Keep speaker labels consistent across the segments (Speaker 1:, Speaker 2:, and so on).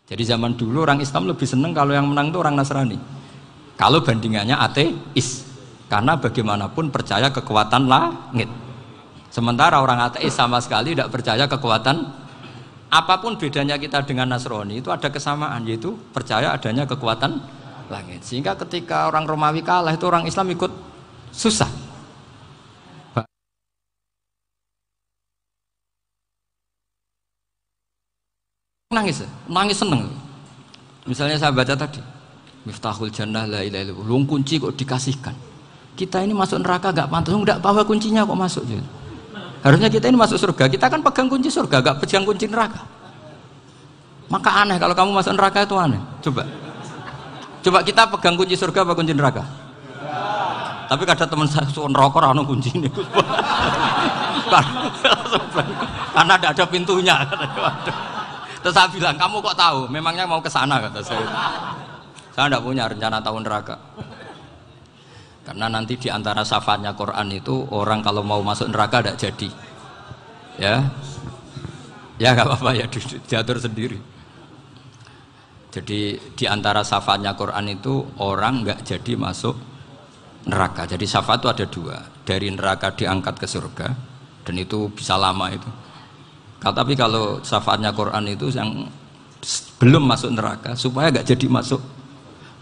Speaker 1: Jadi zaman dulu orang Islam lebih seneng kalau yang menang itu orang Nasrani. Kalau bandingannya ateis, karena bagaimanapun percaya kekuatan langit. Sementara orang ateis sama sekali tidak percaya kekuatan. Apapun bedanya kita dengan Nasrani itu ada kesamaan, yaitu percaya adanya kekuatan langit. Sehingga ketika orang Romawi kalah itu orang Islam ikut susah. Nangis seneng. Misalnya saya baca tadi, Miftahul Jannah la ilaha illallah. Luang kunci kok dikasihkan. Kita ini masuk neraka gak pantas, enggak bawa kuncinya kok masuk. Harusnya kita ini masuk surga, kita kan pegang kunci surga, gak pegang kunci neraka. Maka aneh kalau kamu masuk neraka itu aneh. Coba kita pegang kunci surga apa kunci neraka? Tapi kadang teman saya suka neraka ora ono kunci ini. Karena tidak ada pintunya. Terus saya bilang, kamu kok tahu? Memangnya mau ke sana kata saya. Saya tidak punya rencana tahu neraka. Karena nanti di antara syafaatnya Quran itu orang kalau mau masuk neraka tidak jadi. Ya nggak apa-apa ya, diatur sendiri. Jadi di antara syafaatnya Quran itu orang nggak jadi masuk neraka. Jadi syafaat itu ada dua, dari neraka diangkat ke surga, dan itu bisa lama itu. Tapi kalau syafaatnya Quran itu yang belum masuk neraka supaya nggak jadi masuk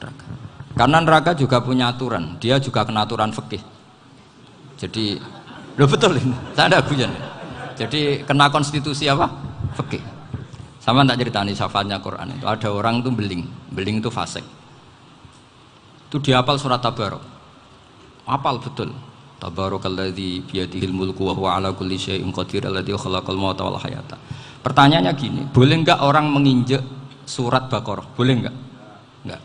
Speaker 1: neraka. Karena neraka juga punya aturan, dia juga kena aturan fikih. Jadi, loh betul ini, saya ada guyon. Jadi kena konstitusi apa? Fikih. Sama tak ceritani syafaatnya Quran itu ada orang itu beling itu fasik. Itu dia hafal surat Tabarok, hafal betul. Tabarakalladzi biyadihil mulku wa huwa ala kulli syai'in qadir alladzi khalaqal mauta wal hayata. Pertanyaannya gini, boleh enggak orang menginjek surat Baqarah? Boleh enggak? Enggak.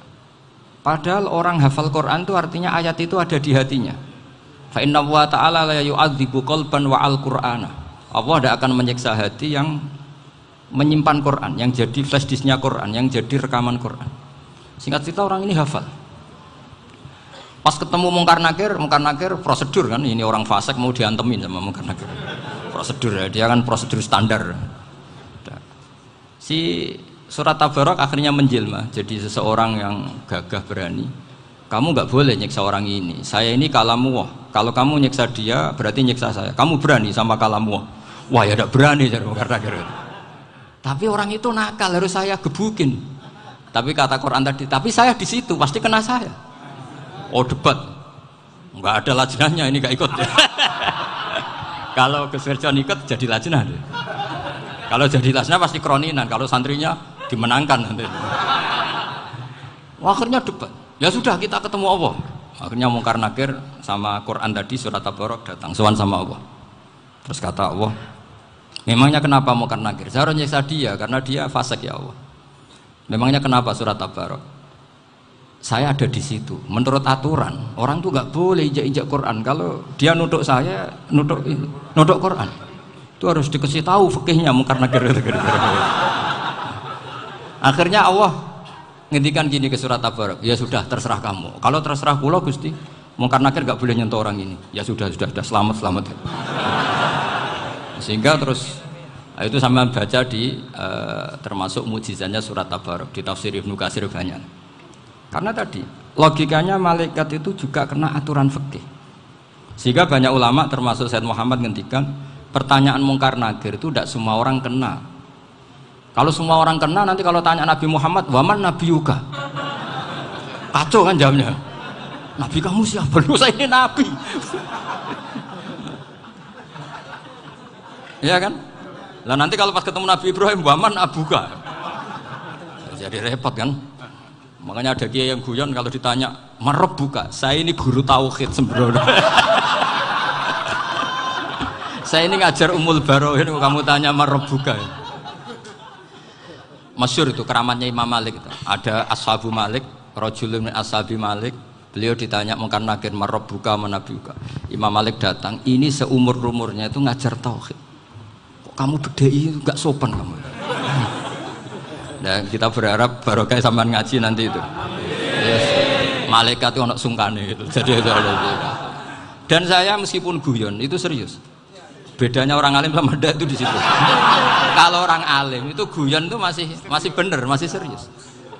Speaker 1: Padahal orang hafal Quran itu artinya ayat itu ada di hatinya. Fa inna wa ta'ala la yu'adzibu qalban wa al-Qur'ana. Allah tidak akan menyiksa hati yang menyimpan Quran, yang jadi flash disknya Quran, yang jadi rekaman Quran. Singkat cerita orang ini hafal. Pas ketemu Mungkar Nakir prosedur kan, ini orang fasik mau diantemin sama Mungkar Nakir. Prosedur ya, dia kan prosedur standar. Si surat Tabarok akhirnya menjelma jadi seseorang yang gagah berani. Kamu nggak boleh nyiksa orang ini. Saya ini kalamullah. Kalau kamu nyiksa dia berarti nyiksa saya. Kamu berani sama kalamullah. Wah ya tidak berani jadi Mungkar Nakir. Tapi orang itu nakal, harus saya gebukin. Tapi kata Quran tadi, tapi saya di situ pasti kena saya. Oh debat, nggak ada lajnahnya ini nggak ikut. Kalau Gus Firjon ikut jadi lajnah. Kalau jadi lajnah pasti kroninan. Kalau santrinya dimenangkan nanti. Akhirnya debat. Ya sudah kita ketemu Allah. Akhirnya Mungkar Nakir sama Quran tadi surat Tabarok datang sowan sama Allah. Terus kata Allah, memangnya kenapa Mungkar Nakir? Saya harus nyiksa dia karena dia fasik ya Allah. Memangnya kenapa surat Tabarok? Saya ada di situ. Menurut aturan, orang tuh nggak boleh injak-injak Quran. Kalau dia nutuk saya, nutuk Quran, itu harus dikasih tahu fikihnya Mungkar Nakir. Akhirnya Allah ngendikan gini ke surat Tabarok, ya sudah terserah kamu. Kalau terserah kula Gusti, Mungkar Nakir nggak boleh nyentuh orang ini. Ya sudah selamat. Sehingga terus itu sama baca di termasuk mukjizatnya surat Tabarok di tafsir Ibnu Katsir banyak. Karena tadi logikanya malaikat itu juga kena aturan fikih. Sehingga banyak ulama termasuk Said Muhammad ngendikan pertanyaan Mungkar Nakir itu tidak semua orang kena. Kalau semua orang kena nanti kalau tanya Nabi Muhammad, waman nabiyuka? Kacau kan jawabnya. Nabi kamu siapa? Lu saya ini nabi. Iya kan? Lah nanti kalau pas ketemu Nabi Ibrahim, waman abuka? Jadi repot kan? Makanya ada kiai yang guyon kalau ditanya marab buka, saya ini guru tauhid sembrono. Saya ini ngajar Ummul Barohin, kamu tanya marab buka. Masyhur itu keramatnya Imam Malik itu. Ada Ashabu Malik, rajulun min ashabi Malik. Beliau ditanya Mungkar Nakir marab buka manabi buka. Imam Malik datang, ini seumur-umurnya itu ngajar tauhid. Kok kamu bedai enggak sopan kamu. Dan kita berharap barokah sampean ngaji nanti itu. Yes. Malaikat itu anak sungkane gitu. Jadi itu. Dan saya meskipun guyon itu serius. Bedanya orang alim sama ndak itu di situ. Kalau orang alim itu guyon itu masih bener, masih serius.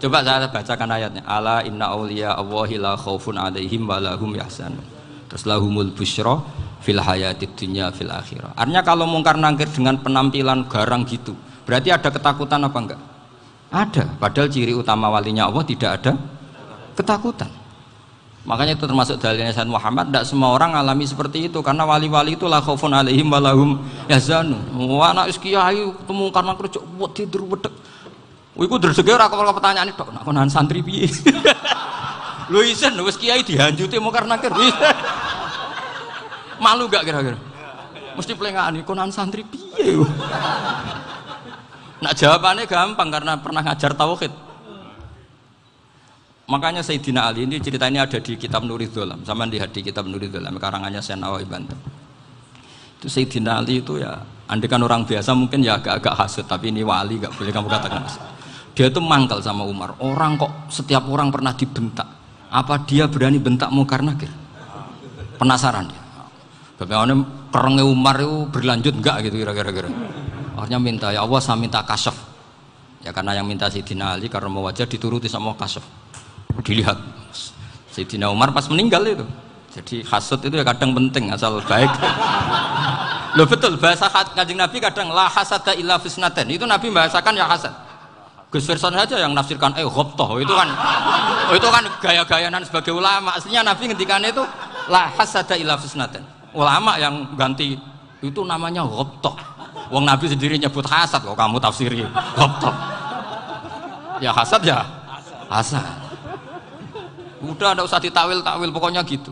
Speaker 1: Coba saya bacakan ayatnya. Ala inna auliya Allahi la khaufun alaihim wa lahum yahzanun. Terus lahumul busyra fil hayatid dunya fil akhirah. Artinya kalau mungkar nangkir dengan penampilan garang gitu, berarti ada ketakutan apa enggak? Ada. Padahal ciri utama walinya Allah tidak ada ketakutan. Makanya itu termasuk dalilnya Sayyid Muhammad. Tidak semua orang alami seperti itu, karena wali-wali itu la khaufun alaihim wa lahum yahzanun. Wah, anak kiai ketemu karena kerja wedi wedek. Iku dresege ora kok pertanyaan itu, nak konan santri piye? Lho isen wis kiai dihanjuti mungkar nakir. Malu gak kira-kira? Mesti plengani konan santri piye? Nak jawabannya gampang karena pernah ngajar tauhid. Makanya Sayyidina Ali ini cerita ini ada di kitab Nurul Dzolam. Sama lihat di kitab Nurul Dzolam karangannya Syekh Nawawi Banten. Itu Sayyidina Ali itu ya, andekan orang biasa mungkin ya agak-agak hasut, tapi ini wali gak boleh kamu katakan hasut. Dia itu mangkal sama Umar. Orang kok setiap orang pernah dibentak. Apa dia berani bentak mungkar nakir? Penasaran dia. Bagaimana kerengnya Umar itu berlanjut enggak gitu kira-kira. Akhirnya minta, ya Allah saya minta kasyaf. Ya karena yang minta Sayyidina Ali karena mau wajah dituruti sama kasyaf. Dilihat Sayyidina Umar pas meninggal itu. Jadi hasud itu ya kadang penting asal baik. Loh betul, bahasa Kanjeng Nabi kadang la hasada illa fisnaten. Itu Nabi bahasakan ya hasad. Gus Verson saja yang nafsirkan ghobtoh itu kan gaya-gayanan sebagai ulama. Aslinya Nabi ngendikannya itu la hasada illa fisnaten. Ulama yang ganti itu namanya ghobtoh. Wong Nabi sendiri nyebut hasad, kok kamu tafsiri ghobtoh. Ya hasad ya hasad. Udah enggak usah ditawil-tawil, pokoknya gitu.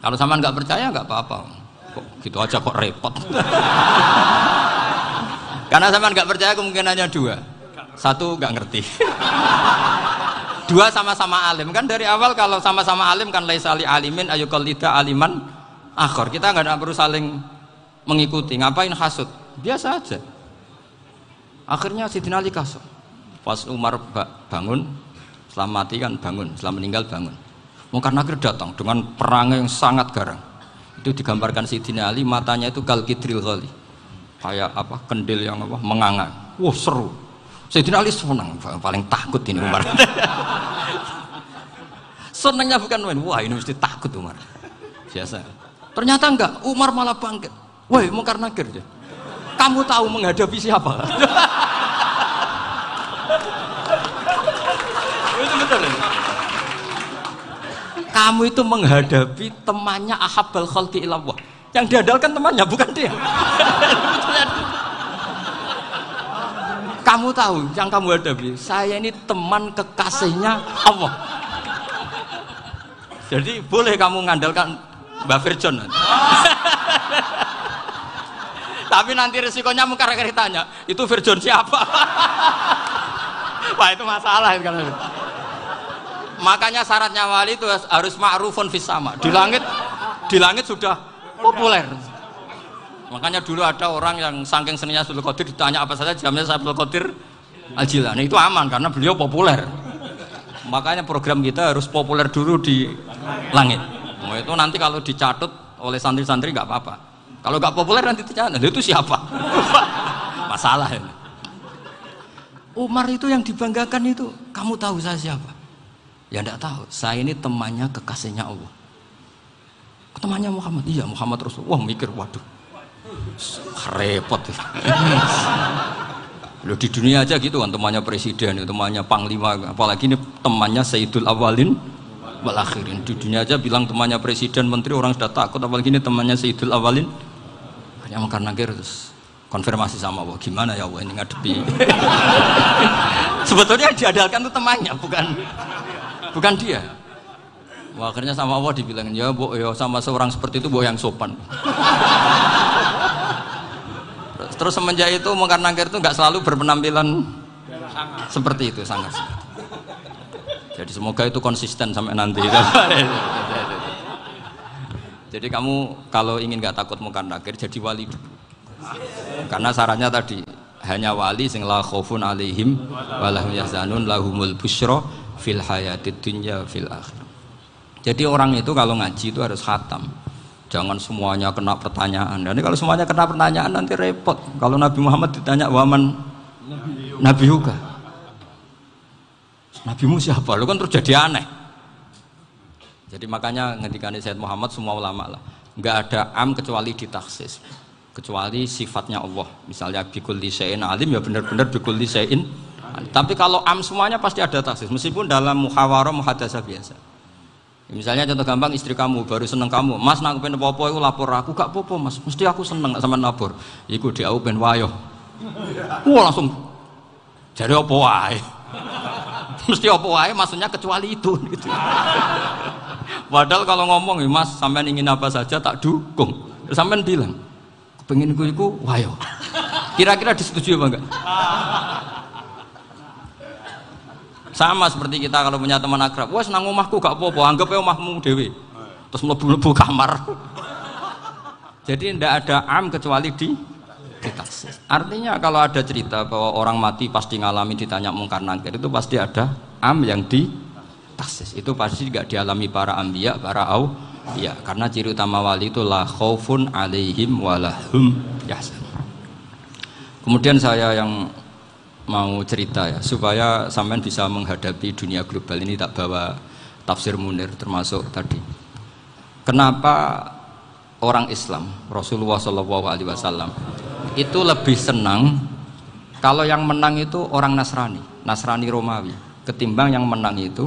Speaker 1: Kalau sama nggak percaya nggak apa-apa. Kok gitu aja kok repot. Karena sama nggak percaya kemungkinannya dua. Satu nggak ngerti. Dua sama-sama alim. Kan dari awal kalau sama-sama alim kan laisa li alimin ayuqallida aliman akhor. Kita nggak perlu saling mengikuti. Ngapain hasud? Biasa aja. Akhirnya Sayyidina Ali kasar. Pas Umar bangun, setelah mati kan bangun, setelah meninggal bangun. Mungkar nakir datang dengan perang yang sangat garang. Itu digambarkan Sayyidina Ali, matanya itu kal kidril ghali. Kayak apa? Kendil yang apa? Menganga. Wah, seru. Sayyidina Ali senang, paling takut ini Umar. Senangnya bukan main. Wah, ini mesti takut Umar. Biasa. Ternyata enggak, Umar malah bangkit. Woi, mungkar nakir dia. Kamu tahu menghadapi siapa? Itu betul. Kamu itu menghadapi temannya ahabbal khalqi ilallah. Yang diandalkan temannya bukan dia. Kamu tahu yang kamu hadapi, saya ini teman kekasihnya Allah. Jadi boleh kamu mengandalkan Mbak Virjon. Tapi nanti resikonya mungkar nakir tanya, itu Virjon siapa? Wah, itu masalah kan. Makanya syaratnya wali itu harus ma'rufun fis sama. Di langit sudah populer. Makanya dulu ada orang yang saking seninya Abdul Qadir ditanya apa saja jamnya Abdul Qadir Al-Jilani, itu aman karena beliau populer. Makanya program kita harus populer dulu di langit. Nah, itu nanti kalau dicatut oleh santri-santri nggak apa-apa. Kalau nggak populer nanti dicatat, itu siapa? Masalah ini. Umar itu yang dibanggakan itu, kamu tahu saya siapa? Ya enggak tahu, saya ini temannya kekasihnya Allah. Temannya Muhammad, iya Muhammad Rasul. Wah mikir, waduh, repot. Loh di dunia aja gitu kan, temannya presiden, temannya panglima, apalagi ini temannya Sayyidul Awalin wal Akhirin. Di dunia aja bilang temannya presiden, menteri, orang sudah takut, apalagi ini temannya Sayyidul Awalin. Hanya makan nakir terus konfirmasi sama Allah, gimana ya Allah ini ngadepi. Sebetulnya yang diandalkan itu temannya, bukan dia. Wah, akhirnya sama Allah dibilangin, ya bu, ya sama seorang seperti itu bu yang sopan. Terus semenjak itu mungkar nakir itu nggak selalu berpenampilan seperti itu, sangat. Jadi semoga itu konsisten sampai nanti. Jadi kamu kalau ingin nggak takut mungkar nakir, jadi wali dulu. Karena syaratnya tadi hanya wali sing la khaufun alaihim walahum yahzanun lahumul busyra fil hayatid dunya fil akhirah. Jadi orang itu kalau ngaji itu harus khatam. Jangan semuanya kena pertanyaan. Dan kalau semuanya kena pertanyaan nanti repot. Kalau Nabi Muhammad ditanya waman Nabi juga. Nabimu siapa? Lu kan terus jadi aneh. Jadi makanya ngendikane Sayyid Muhammad semua ulama lah, nggak ada am kecuali ditaksis, kecuali sifatnya Allah. Misalnya bikulli syai'in alim, ya benar-benar bikulli syai'in. Tapi kalau am semuanya pasti ada taksis, meskipun dalam muhawarah muhadasah biasa. Misalnya contoh gampang, istri kamu baru seneng kamu, mas nak pengen apa-apa itu lapor aku, gak apa-apa mas, mesti aku seneng sama lapor. Iku dia aku pengen wayo. Wah langsung jadi apa wae. Mesti apa wae maksudnya kecuali itu gitu. Padahal kalau ngomong, mas sampean ingin apa saja tak dukung. Sampean bilang, pengen iku wayo. Kira-kira disetujui apa enggak? Sama seperti kita kalau punya teman akrab, wes nang omahku gak apa-apa, anggap aja omahmu dewe. Terus mlebu-mlebu kamar. Jadi tidak ada am kecuali ditaksis. Artinya kalau ada cerita bahwa orang mati pasti ngalami ditanya mungkar nangkir, itu pasti ada am yang ditaksis. Itu pasti tidak dialami para anbiya, para auliya. Karena ciri utama wali itu la khaufun alaihim walahum yahzanun. Kemudian saya yang mau cerita ya, supaya sampean bisa menghadapi dunia global ini, tak bawa tafsir Munir termasuk tadi. Kenapa orang Islam, Rasulullah SAW itu lebih senang kalau yang menang itu orang Nasrani Romawi, ketimbang yang menang itu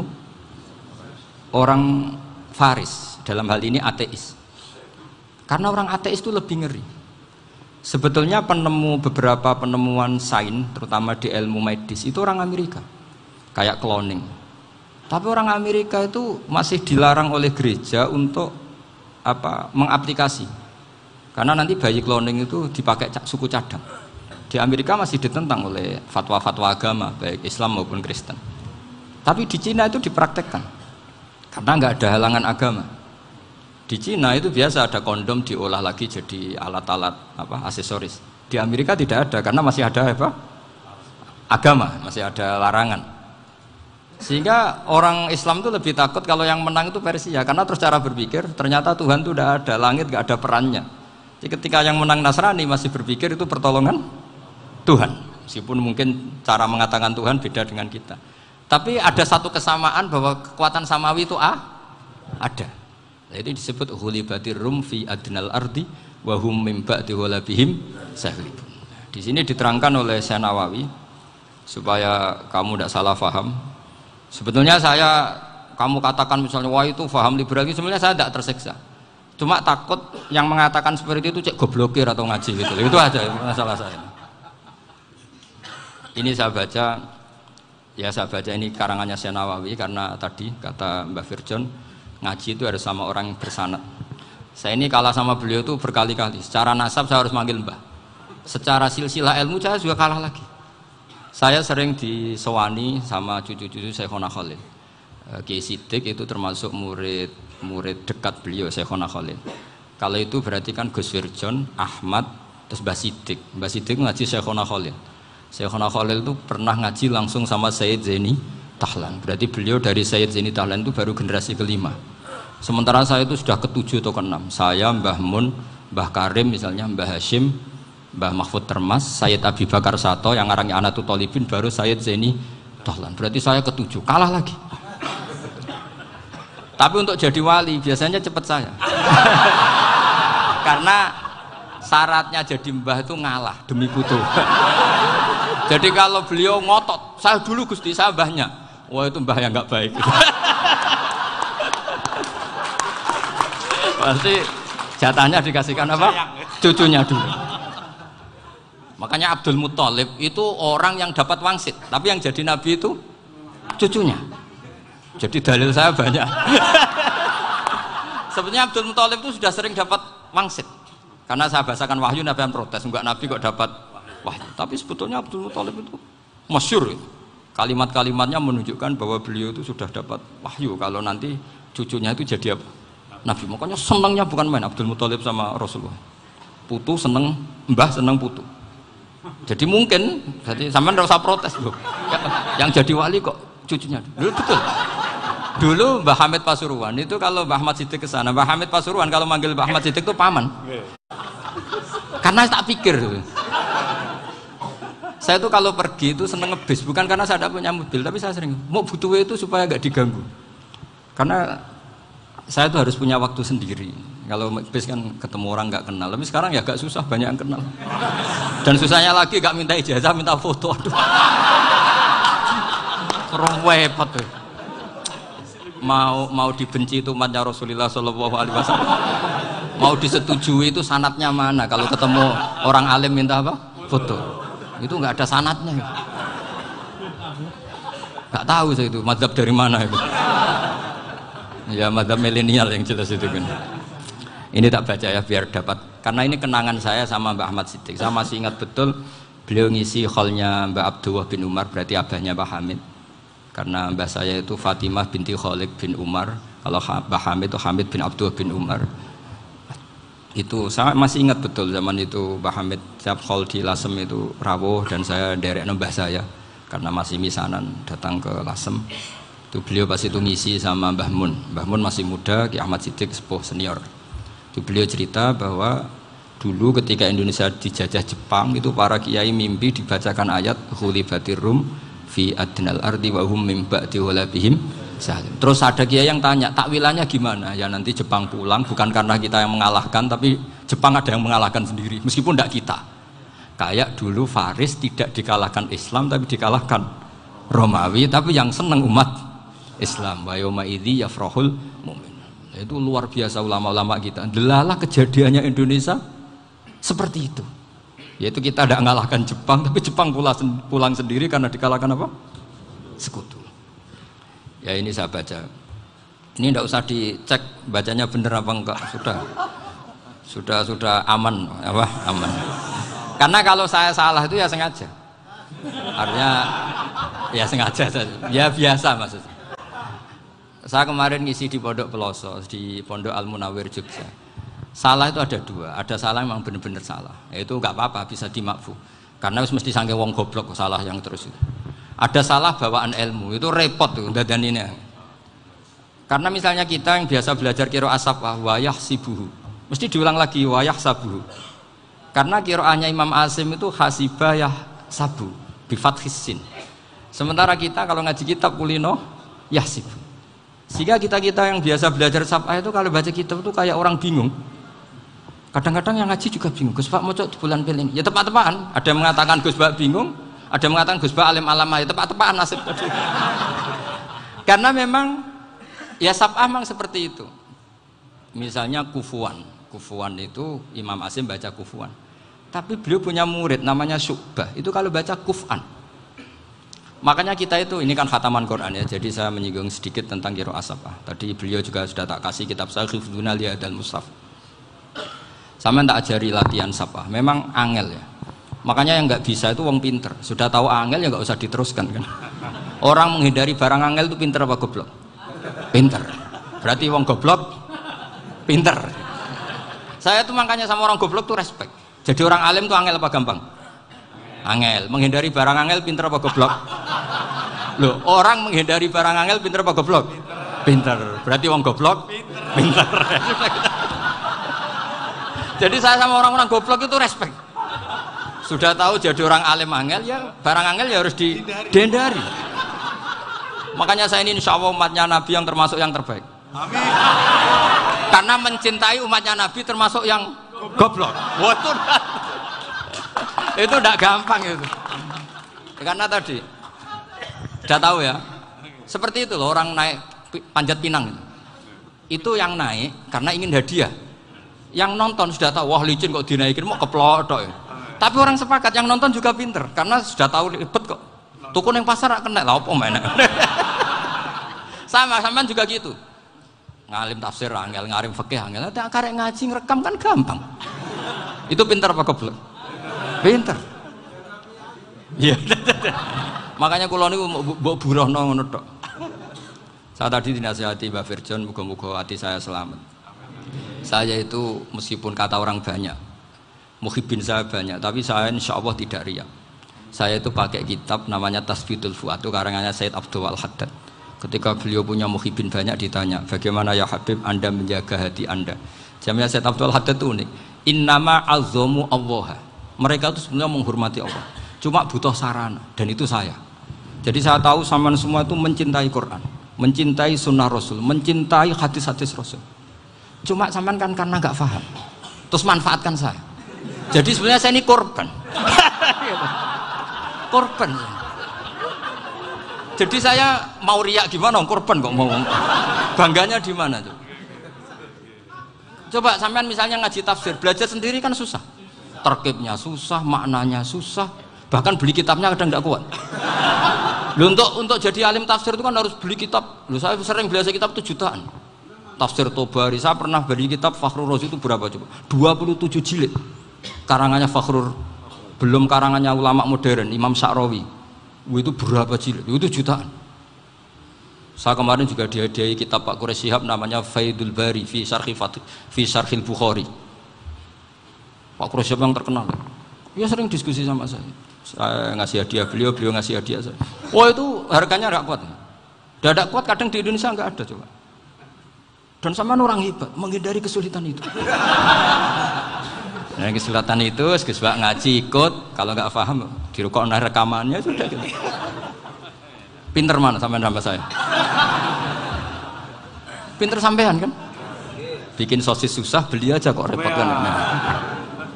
Speaker 1: orang Faris, dalam hal ini ateis. Karena orang ateis itu lebih ngeri. Sebetulnya beberapa penemuan sains, terutama di ilmu medis, itu orang Amerika, kayak cloning. Tapi orang Amerika itu masih dilarang oleh gereja untuk mengaplikasi, karena nanti bayi cloning itu dipakai suku cadang. Di Amerika masih ditentang oleh fatwa-fatwa agama, baik Islam maupun Kristen. Tapi di Cina itu dipraktekkan, karena nggak ada halangan agama. Di Cina itu biasa ada kondom diolah lagi jadi alat-alat aksesoris. Di Amerika tidak ada karena masih ada agama, masih ada larangan. Sehingga orang Islam itu lebih takut kalau yang menang itu Persia, karena terus cara berpikir ternyata Tuhan itu tidak ada, langit nggak ada perannya. Jadi ketika yang menang Nasrani masih berpikir itu pertolongan Tuhan, meskipun mungkin cara mengatakan Tuhan beda dengan kita. Tapi ada satu kesamaan bahwa kekuatan samawi itu ada. Itu disebut hulibatir rum fi adnal ardi wa hum min ba'di ghalabihim sahlibun. Di sini diterangkan oleh Syekh Nawawi supaya kamu tidak salah paham. Sebetulnya kamu katakan misalnya wah itu paham liberal, sebenarnya saya tidak tersiksa. Cuma takut yang mengatakan seperti itu cek goblokir atau ngaji gitu. Itu aja masalah saya. Ini saya baca ini karangannya Syekh Nawawi, karena tadi kata Mbak Firjon, ngaji itu harus sama orang yang bersanad. Saya ini kalah sama beliau itu berkali-kali. Secara nasab saya harus manggil Mbah. Secara silsilah ilmu saya juga kalah lagi. Saya sering disewani sama cucu-cucu Syekhona Khalil. Kiai Siddiq itu termasuk murid dekat beliau, Syekhona Khalil. Kalau itu berarti kan Gus Firjon, Ahmad, terus Mbah Siddiq. Mbah Siddiq ngaji Syekhona Khalil. Syekhona Khalil itu pernah ngaji langsung sama Sayyid Zaini Tahlan. Berarti beliau dari Sayyid Zaini Tahlan itu baru generasi kelima. Sementara saya itu sudah ke-7 atau ke-6. Saya, Mbah Mun, Mbah Karim misalnya, Mbah Hashim, Mbah Mahfud Termas, Sayyid Abi Bakar Sato yang arangnya Anatul Tolibin, baru Sayyid Zaini Tahlan. Berarti saya ke-7, kalah lagi. Tapi untuk jadi wali biasanya cepat saya. Karena syaratnya jadi mbah itu ngalah demi putu. Jadi kalau beliau ngotot, saya dulu Gusti, saya mbahnya. Wah itu mbah yang nggak baik. Pasti jatahnya dikasihkan apa? Cucunya dulu. Makanya Abdul Muthalib itu orang yang dapat wangsit, tapi yang jadi nabi itu cucunya. Jadi dalil saya banyak. Sebenarnya Abdul Muthalib itu sudah sering dapat wangsit, karena saya bahasakan wahyu, nabi yang protes, enggak nabi kok dapat wahyu. Tapi sebetulnya Abdul Muthalib itu masyhur. Kalimat-kalimatnya menunjukkan bahwa beliau itu sudah dapat wahyu kalau nanti cucunya itu jadi apa? Nabi. Makanya senangnya bukan main Abdul Muthalib sama Rasulullah. Putu seneng, mbah seneng putu. Jadi mungkin, jadi sampean enggak usah protes loh. Yang jadi wali kok cucunya. Loh, betul. Dulu Mbah Hamid Pasuruan itu kalau Mbah Ahmad Siddiq ke sana, Mbah Hamid Pasuruan kalau manggil Mbah Ahmad Siddiq itu paman. Karena tak pikir. Saya tuh kalau pergi itu seneng ngebis, bukan karena saya tidak punya mobil, tapi saya sering mau butuh itu supaya nggak diganggu. Karena saya tuh harus punya waktu sendiri. Kalau bis kan ketemu orang nggak kenal, tapi sekarang ya agak susah, banyak yang kenal. Dan susahnya lagi nggak minta ijazah, minta foto. Aduh. Kurang repot tuh. Mau dibenci itu umatnya Rasulullah Shallallahu Alaihi Wasallam. Mau disetujui itu sanatnya mana? Kalau ketemu orang alim minta apa? Foto. Itu nggak ada sanatnya. Nggak tahu saya itu mazhab dari mana itu. Ya mazhab milenial yang jelas itu kan. Ini tak baca ya biar dapat. Karena ini kenangan saya sama Mbak Ahmad Siddiq. Saya masih ingat betul beliau ngisi hallnya Mbak Abdullah bin Umar, berarti abahnya Mbak Hamid. Karena mbah saya itu Fatimah binti Khalid bin Umar, kalau Mbah Hamid itu Hamid bin Abdullah bin Umar. Itu saya masih ingat betul zaman itu Mbah Hamid setiap hall di Lasem itu rawuh dan saya derek mbah saya karena masih misanan datang ke Lasem. Itu beliau pas itu ngisi sama Mbah Mun. Mbah Mun masih muda, Ki Ahmad Siddiq sepuh senior. Itu beliau cerita bahwa dulu ketika Indonesia dijajah Jepang itu para kiai mimpi dibacakan ayat Ghulibatir Rum fi adnal ardi wa hum min ba'di walabihim salim. Terus ada kiai yang tanya, takwilannya gimana? Ya nanti Jepang pulang bukan karena kita yang mengalahkan, tapi Jepang ada yang mengalahkan sendiri, meskipun tidak kita. Kayak dulu Faris tidak dikalahkan Islam tapi dikalahkan Romawi, tapi yang senang umat Islam. Wa yauma idzi yafrahul mu'min. Itu luar biasa ulama-ulama kita. Delalah kejadiannya Indonesia seperti itu. Yaitu kita tidak mengalahkan Jepang, tapi Jepang pulang sendiri karena dikalahkan apa? Sekutu. Ya ini saya baca. Ini tidak usah dicek bacanya benar apa enggak, sudah aman, apa? Aman. Karena kalau saya salah itu ya sengaja. Artinya ya sengaja saja. Ya biasa maksudnya. Saya kemarin ngisi di Pondok Peloso, di Pondok Al Munawir Jogja. Salah itu ada dua, ada salah yang memang benar-benar salah, itu nggak apa-apa, bisa dimakfu karena mesti sangke wong goblok salah yang terus itu. Ada salah bawaan ilmu, itu repot tuh dadaninnya. Karena misalnya kita yang biasa belajar qiraah safah wayah sibuhu, mesti diulang lagi wayah sabuhu. Karena qiraahnya Imam Asim itu hasibah yah sabu bi fathis sin. Sementara kita kalau ngaji kitab kulino yahsib. Sehingga kita yang biasa belajar safah itu kalau baca kitab itu kayak orang bingung. Kadang-kadang yang ngaji juga bingung. Gus Pak mocok di bulan pilih. Ya tepat-tepatan. Ada yang mengatakan Gus Pak bingung, ada yang mengatakan Gus Pak alim alamah. Ya tepat-tepatan nasib tadi. Karena memang ya saf'ah memang seperti itu. Misalnya kufuan. Kufuan itu Imam Asim baca kufuan. Tapi beliau punya murid namanya Syu'bah. Itu kalau baca kuf'an. Makanya kita itu, ini kan khataman Quran ya. Jadi saya menyinggung sedikit tentang qiraah saf'ah. Tadi beliau juga sudah tak kasih kitab saya Hifdzuna Liyadal Mushaf. Sama tak ajari latihan saf'ah, memang angel ya. Makanya yang nggak bisa itu wong pinter. Sudah tahu angel ya nggak usah diteruskan kan. Orang menghindari barang angel itu pinter apa goblok? Pinter. Berarti wong goblok pinter. Saya tuh makanya sama orang goblok tuh respect. Jadi orang alim tuh angel apa gampang? Angel. Menghindari barang angel pinter apa goblok? Loh, orang menghindari barang angel pinter apa goblok? Pinter. Berarti wong goblok pinter. Jadi saya sama orang-orang goblok itu respect. Sudah tahu jadi orang alim angel ya barang angel ya harus dihindari. Makanya saya ini insya Allah umatnya Nabi yang termasuk yang terbaik. Amin. Karena mencintai umatnya Nabi termasuk yang goblok. Waduh. Itu tidak gampang itu. Karena tadi sudah tahu ya. Seperti itu loh orang naik panjat pinang itu yang naik karena ingin hadiah. Yang nonton sudah tahu, wah licin kok dinaikin mau keplotok ya. Tapi orang sepakat yang nonton juga pinter karena sudah tahu ribet kok. Tukun yang pasar kena lah apa mana. Sama juga gitu. Ngalim tafsir angel, ngalim fikih angel. Ada karek ngaji ngerekam kan gampang. Itu pinter apa goblok? Pinter. Iya. Makanya kula niku mbok burohno ngono tok. Saya tadi dinasihati Mbak Firjon, muga-muga hati saya selamat. Saya itu meskipun kata orang banyak, muhibbin saya banyak, tapi saya insya Allah tidak riya. Saya itu pakai kitab namanya Tasbidul Fuad, itu karangannya Said Abdul Al Haddad. Ketika beliau punya muhibin banyak ditanya, bagaimana ya Habib Anda menjaga hati Anda? Jamnya Syed Abdul Haddad itu unik. Innama azzamu Allah. Mereka itu sebenarnya menghormati Allah. Cuma butuh sarana, dan itu saya. Jadi saya tahu sampean semua itu mencintai Quran, mencintai sunnah Rasul, mencintai hadis-hadis Rasul. Cuma sampean kan karena nggak paham, terus manfaatkan saya. Jadi sebenarnya saya ini korban. Korban. Jadi saya mau riak gimana? Korban kok mau. Bangganya di mana tuh? Coba sampean misalnya ngaji tafsir, belajar sendiri kan susah. Terkibnya susah, maknanya susah. Bahkan beli kitabnya kadang tidak kuat. Loh, untuk jadi alim tafsir itu kan harus beli kitab. Loh, saya sering belajar kitab itu jutaan. Tafsir Tobari, saya pernah beli kitab Fakhrur Razi itu berapa coba? 27 jilid. Karangannya Fakhrur, belum karangannya ulama modern, Imam Sya'rawi. Itu berapa jilid? Itu jutaan. Saya kemarin juga dihadiahi kitab Pak Quraish Shihab namanya Faidul Bari fi Syarhil Bukhari. Pak Quraish Shihab yang terkenal. Dia sering diskusi sama saya. Saya ngasih hadiah beliau ngasih hadiah saya. Oh itu harganya nggak kuat. Tidak kuat kadang di Indonesia nggak ada coba. Dan sama orang hebat menghindari kesulitan itu. Nah, kesulitan itu sebab ngaji ikut, kalau nggak paham dirukok rekamannya sudah gitu. Pinter mana sampean sama saya? Pinter sampean kan? Bikin sosis susah, beli aja kok repot kan. Nah,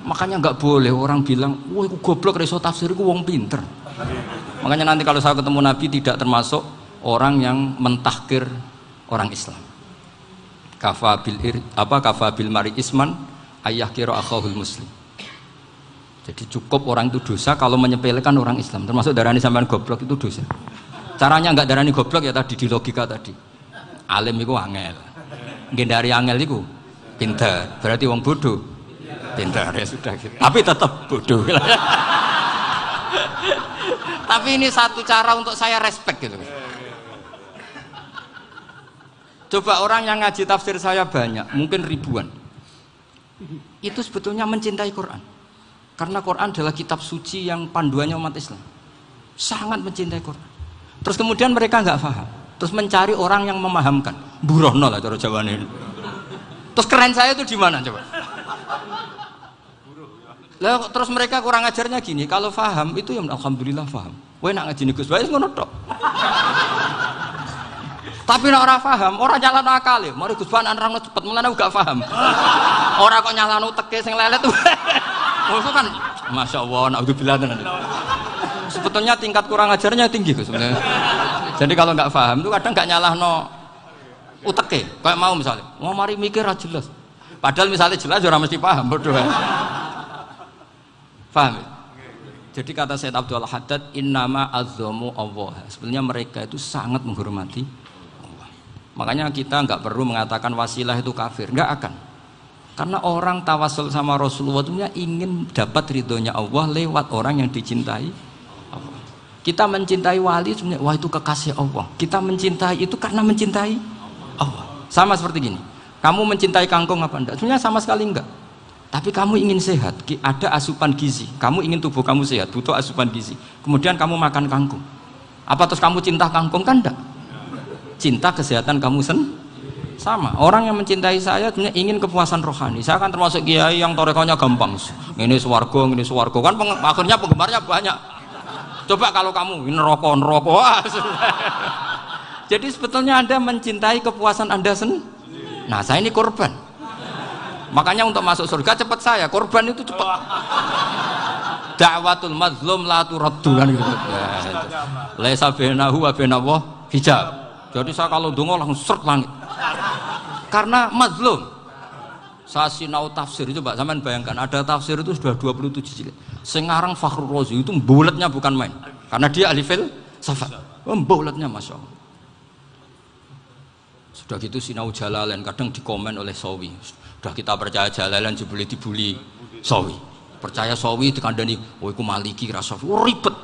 Speaker 1: makanya nggak boleh orang bilang, wah aku goblok reso tafsir, aku wong pinter. Makanya nanti kalau saya ketemu Nabi tidak termasuk orang yang mentahkir orang Islam. Kafabil mari isman ayah kira akhahul muslim. Jadi cukup orang itu dosa kalau menyepelekan orang Islam, termasuk darani sampean goblok itu dosa. Caranya nggak darani goblok ya tadi di logika tadi. Alim itu angel, gendari angel itu pinter, berarti wong bodoh pinter ya sudah gitu. Tapi tetap bodoh. Tapi ini satu cara untuk saya respect gitu. Coba orang yang ngaji tafsir saya banyak, mungkin ribuan. Itu sebetulnya mencintai Quran. Karena Quran adalah kitab suci yang panduannya umat Islam. Sangat mencintai Quran. Terus kemudian mereka nggak paham. Terus mencari orang yang memahamkan. Burono lah cara jawabannya. Terus keren saya itu di mana coba? Lah terus mereka kurang ajarnya gini, kalau paham itu ya alhamdulillah paham. Kowe nak ngaji Gus Bae ngono tok. Tapi nek ora paham, ora nyalano akale. Mari Gus Bae nerangno cepet, mulane gak paham. Ora kok nyalano teke sing lelet. Maksud kan masyaallah naudzubillah tenan. Sebetulnya tingkat kurang ajarnya tinggi Gus sebenarnya. Jadi kalau nggak paham itu kadang nggak nyalahno uteke. Kayak mau misalnya, mau mari mikir ra jelas. Padahal misalnya jelas ora mesti paham bodoh. Paham? Jadi kata Syed Abdul Haddad, innama azzamu Allah. Sebenarnya mereka itu sangat menghormati Allah. Makanya kita nggak perlu mengatakan wasilah itu kafir, nggak akan. Karena orang tawasul sama Rasulullah itu ingin dapat ridhonya Allah lewat orang yang dicintai Allah. Kita mencintai wali sebenarnya, wah itu kekasih Allah. Kita mencintai itu karena mencintai Allah. Sama seperti gini, kamu mencintai kangkung apa enggak? Sebenarnya sama sekali enggak. Tapi kamu ingin sehat, ada asupan gizi. Kamu ingin tubuh kamu sehat, butuh asupan gizi. Kemudian kamu makan kangkung. Apa terus kamu cinta kangkung kan enggak? Cinta kesehatan kamu sama. Orang yang mencintai saya sebenarnya ingin kepuasan rohani. Saya kan termasuk kiai yang torekonya gampang. Ini swarga kan akhirnya penggemarnya banyak. Coba kalau kamu ini neraka. Wah, jadi sebetulnya Anda mencintai kepuasan Anda sendiri. Nah, saya ini korban. Makanya untuk masuk surga cepat saya, korban itu cepat. Da'watul mazlum la turaddu kan gitu. Laisa bainahu wa bainallah hijab. Jadi saya kalau dongo langsung seret langit. Karena mazlum. Saya sinau tafsir itu, Pak, sampean bayangkan ada tafsir itu sudah 27 jilid. Sing ngarang Fakhrur Razi itu bulatnya bukan main. Karena dia ahli filsafat. Bulatnya Masya Allah. Sudah gitu sinau Jalalain kadang dikomen oleh Sawi. Sudah kita percaya Jalalain boleh dibully Sawi. Percaya Sawi dikandani, oh iku Maliki rasa ribet.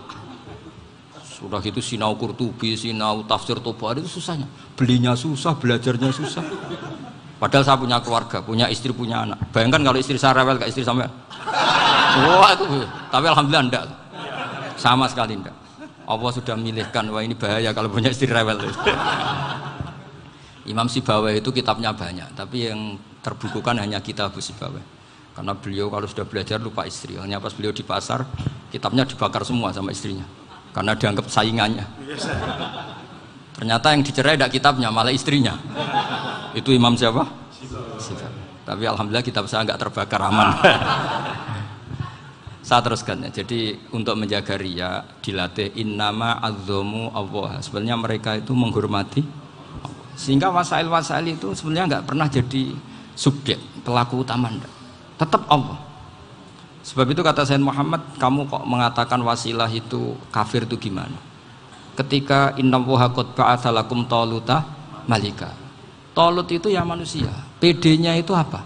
Speaker 1: Sudah gitu sinau Qurtubi, sinau tafsir Tobari itu susahnya. Belinya susah, belajarnya susah. Padahal saya punya keluarga, punya istri, punya anak. Bayangkan kalau istri saya rewel kayak istri sampean. Wah itu, tapi alhamdulillah enggak. Sama sekali enggak. Allah sudah milihkan, wah ini bahaya kalau punya istri rewel. Imam Sibawai itu kitabnya banyak, tapi yang terbukukan hanya kitab Sibawai. Karena beliau kalau sudah belajar lupa istri. Hanya pas beliau di pasar, kitabnya dibakar semua sama istrinya. Karena dianggap saingannya. Ternyata yang dicerai tidak kitabnya, malah istrinya. Itu Imam siapa? Sibawai. Tapi alhamdulillah kitab saya nggak terbakar, aman. Saya teruskan ya. Jadi untuk menjaga riya dilatih innama azzamu Allah. Sebenarnya mereka itu menghormati Allah. Sehingga wasail-wasail itu sebenarnya nggak pernah jadi subjek pelaku utama enggak. Tetap Allah. Sebab itu kata Sayyid Muhammad, kamu kok mengatakan wasilah itu kafir itu gimana? Ketika innallaha qad ba'atsa lakum taluta malika. Talut itu ya manusia. PD-nya itu apa?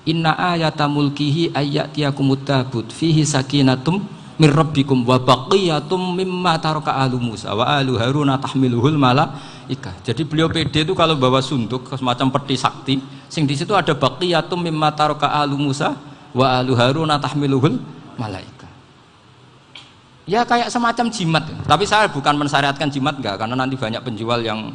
Speaker 1: Inna ayata mulkihi ayyatiyakumut tabut fihi sakinatum mir rabbikum wa baqiyatum mimma taraka alu Musa wa alu Haruna tahmiluhul malaika. Jadi beliau PD itu kalau bawa sunduk semacam peti sakti, sing di situ ada baqiyatum mimma taraka alu Musa wa alu Haruna tahmiluhul malaika. Ya kayak semacam jimat. Tapi saya bukan mensyariatkan jimat enggak, karena nanti banyak penjual yang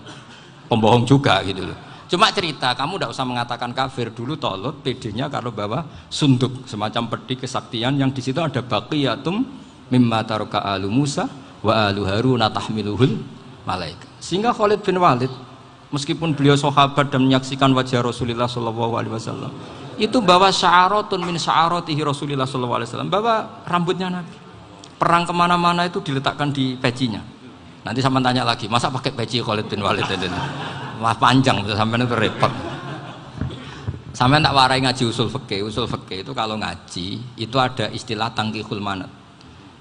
Speaker 1: pembohong juga gitu loh. Cuma cerita, kamu tidak usah mengatakan kafir. Dulu Talut PD-nya kalau bawa sunduk semacam peti kesaktian yang di situ ada baqiyatum mimma taraka alu Musa wa alu Haruna tahmiluhul malaika. Sehingga Khalid bin Walid meskipun beliau sahabat dan menyaksikan wajah Rasulullah SAW, itu bawa sya'aratun min sya'aratihi Rasulullah SAW, bawa rambutnya Nabi. Perang kemana-mana itu diletakkan di pecinya. Nanti sama tanya lagi, masa pakai peci Khalid bin Walid ini? Wah panjang, sampai itu repot. Sampai tak warai ngaji usul fikih. Usul fikih itu kalau ngaji itu ada istilah tangkihul manat.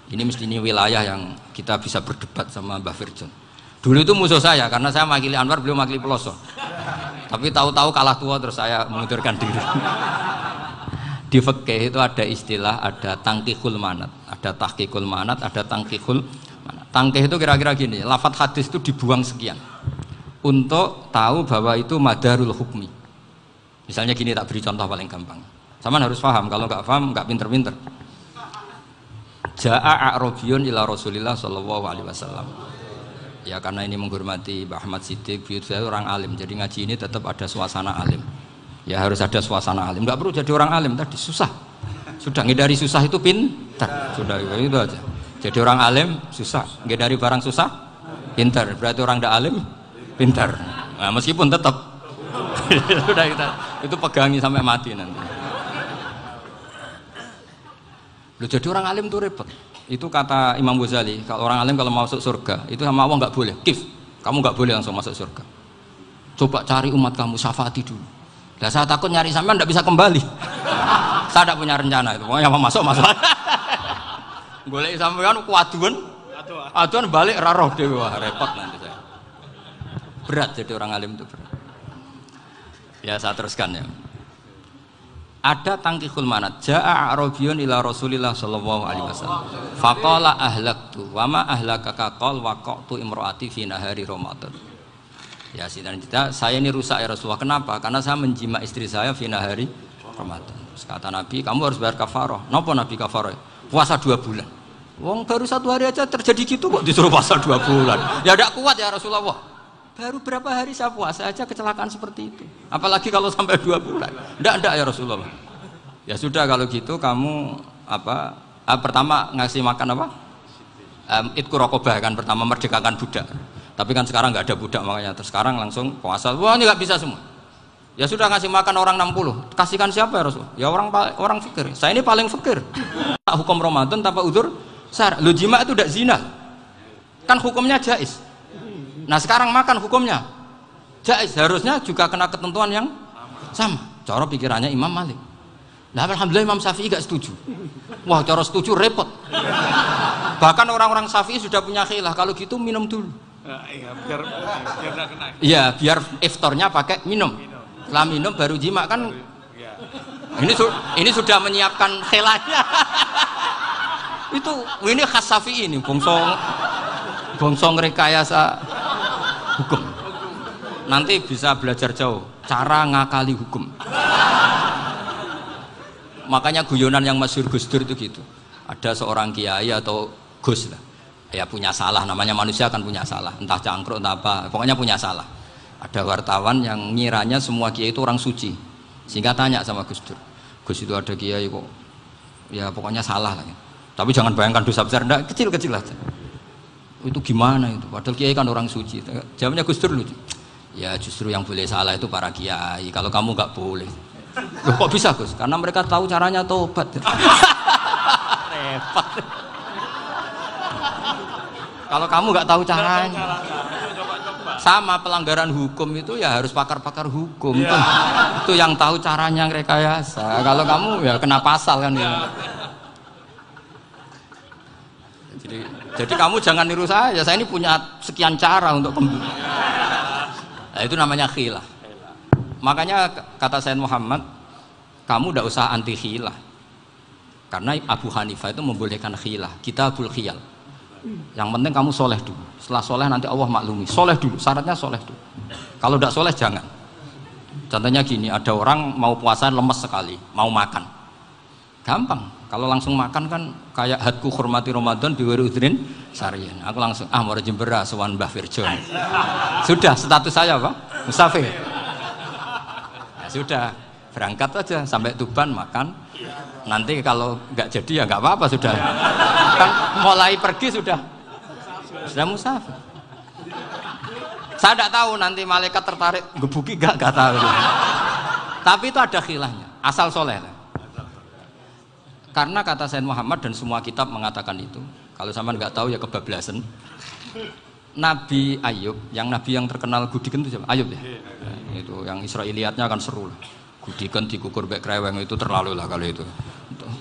Speaker 1: Ini mesti ini wilayah yang kita bisa berdebat sama Mbah Firjon. Dulu itu musuh saya karena saya makili Anwar, beliau makili Peloso. Tapi tahu-tahu kalah tua terus saya mengundurkan diri. Di fikih itu ada istilah, ada tangkihul manat, ada tahqiqul manat, ada tangkihul manat. Tangkih itu kira-kira gini, lafadz hadis itu dibuang sekian untuk tahu bahwa itu madarul hukmi. Misalnya gini, tak beri contoh paling gampang. Saman harus paham, kalau nggak paham nggak pinter-pinter. Ja'a a'rabiyun ila Rasulillah sallallahu alaihi wasallam. Ya karena ini menghormati Mbah Ahmad Siddiq, beliau orang alim, jadi ngaji ini tetap ada suasana alim. Ya harus ada suasana alim. Nggak perlu jadi orang alim tadi susah. Sudah ngindari susah itu pintar. Sudah itu aja. Jadi orang alim susah, ngindari barang susah pintar. Berarti orang tidak alim pintar. Nah, meskipun tetap sudah itu pegangi sampai mati nanti. Loh, jadi orang alim itu repot. Itu kata Imam Ghazali, kalau orang alim kalau mau masuk surga itu sama Allah nggak boleh. Kif, kamu nggak boleh langsung masuk surga. Coba cari umat kamu, syafaati dulu. Nah, saya takut nyari sampean nggak bisa kembali. Saya tidak punya rencana itu. Pokoknya mau masuk. Golek sampean kuaduan balik raroh dewe, wah repot nanti saya. Berat jadi orang alim itu berat. Ya saya teruskan ya. Ada tangkihul manat. Ja'a a'rabiyun ila Rasulillah sallallahu alaihi wasallam. Faqala ahlaktu wa ma ahlakaka qal waqatu imraati fi nahari Ramadan. Ya saya ini rusak ya Rasulullah. Kenapa? Karena saya menjima istri saya fi nahari Ramadan. Terus kata Nabi, kamu harus bayar kafarah. Napa Nabi kafarah? Puasa 2 bulan. Wong baru 1 hari aja terjadi gitu kok disuruh puasa 2 bulan. Ya tidak kuat ya Rasulullah. Baru berapa hari saya puasa aja kecelakaan seperti itu. Apalagi kalau sampai 2 bulan. Tidak ya Rasulullah. Ya sudah kalau gitu kamu pertama ngasih makan apa? Itku rokobah kan, pertama merdekakan budak. Tapi kan sekarang nggak ada budak makanya. Terus sekarang langsung puasa. Wah ini nggak bisa semua. Ya sudah ngasih makan orang 60. Kasihkan siapa ya Rasul? Ya orang fakir. Saya ini paling fakir. Hukum Ramadan tanpa udzur syar. Lu jima itu tidak zina. Kan hukumnya jais. Nah sekarang makan hukumnya jais, harusnya juga kena ketentuan yang sama. Cara pikirannya Imam Malik. Nah alhamdulillah Imam Syafi'i gak setuju. Wah cara setuju repot. Bahkan orang-orang Syafi'i sudah punya khilaf, kalau gitu minum dulu. Iya biar gak kena. Iya biar iftarnya pakai minum. Setelah minum baru jima kan. Ini sudah menyiapkan khilafnya. Ini khas Syafi'i ini, bongsong rekayasa hukum. Nanti bisa belajar jauh cara ngakali hukum. Makanya guyonan yang masyhur Gus Dur itu gitu. Ada seorang kiai atau Gus lah. ya punya salah, namanya manusia kan punya salah, entah cangkruk entah apa, pokoknya punya salah. Ada wartawan yang ngiranya semua kiai itu orang suci, sehingga tanya sama Gus Dur, Gus itu ada kiai kok ya pokoknya salah lah ya. Tapi jangan bayangkan dosa besar, enggak, kecil-kecil aja. Itu gimana itu, padahal kiai kan orang suci. Jawabnya Gus Dur lucu, ya justru yang boleh salah itu para kiai, kalau kamu nggak boleh. Loh, kok bisa Gus? Karena mereka tahu caranya tobat. Repot. Kalau kamu nggak tahu caranya, sama pelanggaran hukum itu ya harus pakar-pakar hukum. Itu yang tahu caranya rekayasa. Kalau kamu ya kena pasal kan ya. Jadi kamu jangan niru saya ini punya sekian cara untuk nah, itu namanya khilah. Makanya kata Sayyid Muhammad, kamu tidak usah anti khilah, karena Abu Hanifah itu membolehkan khilah, kitabul khiyal. Yang penting kamu soleh dulu, setelah soleh nanti Allah maklumi. Soleh dulu, syaratnya soleh dulu. Kalau tidak soleh jangan. Contohnya gini, ada orang mau puasa lemes sekali, mau makan, gampang. Kalau langsung makan kan kayak hadku hormati Ramadan biwiri udrin sarian. Aku langsung mau jembera sowan Mbah Firjon. Sudah status saya apa? Musafir. Sudah berangkat aja sampai Tuban makan, nanti kalau nggak jadi ya nggak apa-apa, sudah kan mulai pergi sudah musafir. Saya tidak tahu nanti malaikat tertarik gebuki nggak tahu, tapi itu ada khilahnya, asal soleh lah. Karena kata Sayyid Muhammad dan semua kitab mengatakan itu, kalau sama nggak tahu ya kebablasan. Nabi Ayub, nabi yang terkenal Gudiken itu siapa? Ayub ya? Itu yang Israiliyatnya akan seru lah. Gudiken dikukur bek kreweng itu terlalu lah kalau itu.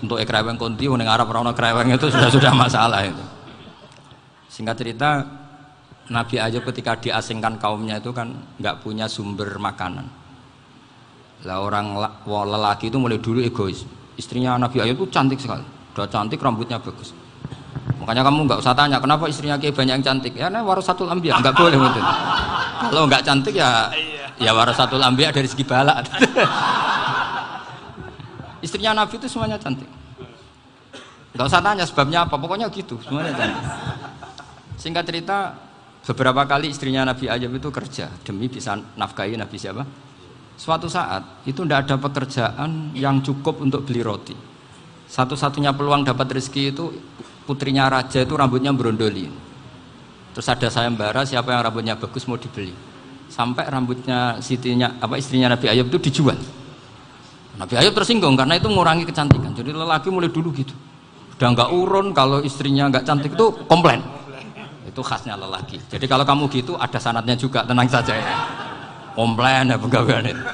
Speaker 1: Untuk kreweng konti ning Arab ora ono kreweng itu sudah masalah itu. Singkat cerita, Nabi Ayub ketika diasingkan kaumnya itu kan nggak punya sumber makanan. Lah orang lelaki itu mulai dulu egois. Istrinya Nabi Ayub itu cantik sekali, udah cantik, rambutnya bagus. Makanya kamu nggak usah tanya kenapa istrinya kayak banyak yang cantik. Ya nah warasatul anbiya, nggak boleh gitu. Kalau nggak cantik ya warasatul anbiya dari segi balak. Istrinya Nabi itu semuanya cantik. Nggak usah tanya sebabnya apa, pokoknya gitu, semuanya cantik. Singkat cerita, beberapa kali istrinya Nabi Ayub itu kerja demi bisa nafkahi Nabi siapa? Suatu saat itu tidak ada pekerjaan yang cukup untuk beli roti. Satu-satunya peluang dapat rezeki itu putrinya raja itu rambutnya berondoli. Terus ada sayembara siapa yang rambutnya bagus mau dibeli. Sampai rambutnya istrinya Nabi Ayub itu dijual. Nabi Ayub tersinggung karena itu mengurangi kecantikan. Jadi lelaki mulai dulu gitu. Udah nggak urun kalau istrinya nggak cantik itu komplain. Itu khasnya lelaki. Jadi kalau kamu gitu ada sanatnya juga, tenang saja ya. Komplain ya pegawaian itu.